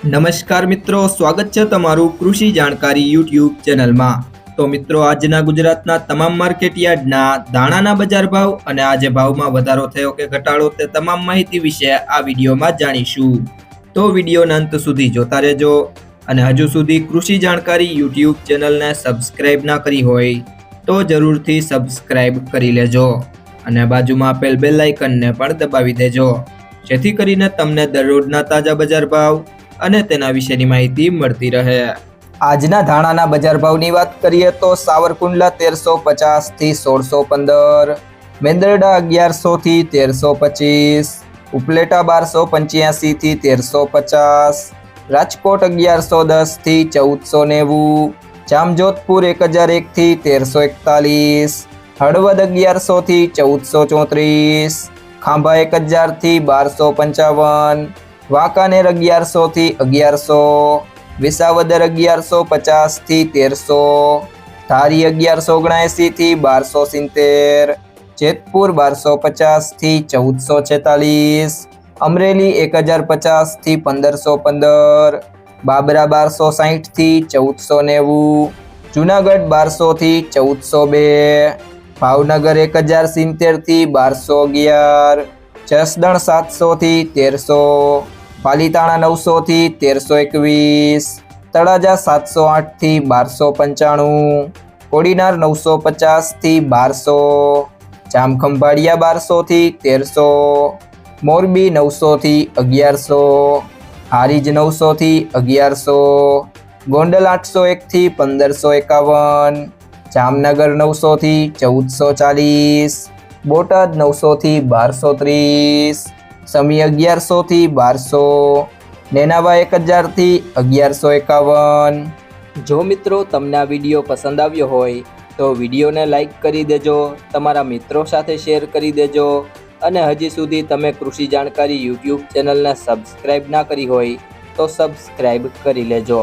નમસ્કાર મિત્રો, સ્વાગત છે તમારું કૃષિ જાણકારી યુટ્યુબ ચેનલમાં। તો મિત્રો, આજના ગુજરાતના તમામ માર્કેટ યાર્ડના દાણાના બજાર ભાવ અને આજે ભાવમાં વધારો થયો કે ઘટાડો તે તમામ માહિતી વિશે આ વિડીયોમાં જાણીશું। તો વિડીયોના અંત સુધી જોતા રહેજો અને હજુ સુધી કૃષિ જાણકારી યુટ્યુબ ચેનલને સબસ્ક્રાઇબ ના કરી હોય તો જરૂરથી સબસ્ક્રાઇબ કરી લેજો અને બાજુમાં આપેલ બેલ આઇકનને પણ દબાવી દેજો, જેથી કરીને તમને દરરોજના તાજા બજાર ભાવ અને તેના વિશેની માહિતી મળતી રહે। આજના ધાણાના બજાર ભાવની વાત કરીએ તો સાવરકુંડલા 1350 થી 1615, મેંદરડા 1100 થી 1325, ઉપલેટા 1285 થી 1350, રાજકોટ 1110 થી 1490, જામજોધપુર 1001 થી 1341, હળવદ 1100 થી 1434, ખાંભા 1000 થી 1255, વાંકાનેર 1100 થી 1100, વિસાવદર 1150 થી 1300, ધારી 1179 થી 1270, જેતપુર 1250 થી 1446, અમરેલી 1050 થી 1515, બાબરા 1260 થી 1490, જુનાગઢ 1200 થી 1402, ભાવનગર 1070 થી 1211, જસદણ 700 થી 1300, પાલીતાણા 900 થી 1321, તળાજા 708 થી 1295, કોડીનાર 950 થી 1200, જામખંભાળિયા 1200 થી 1300, મોરબી 900 થી 1100, હારીજ 900 થી 1100, ગોંડલ 801 થી 1551, જામનગર 900 થી 1440, બોટાદ 900 થી 1230, સમી 1100 થી 1200, નેનાવા 1000 થી 1151। જો મિત્રો તમને આ વિડીયો પસંદ આવ્યો હોય તો વિડીયોને લાઈક કરી દેજો, તમારા મિત્રો સાથે શેર કરી દેજો અને હજી સુધી તમે કૃષિ જાણકારી યુટ્યુબ ચેનલને સબસ્ક્રાઇબ ના કરી હોય તો સબસ્ક્રાઇબ કરી લેજો।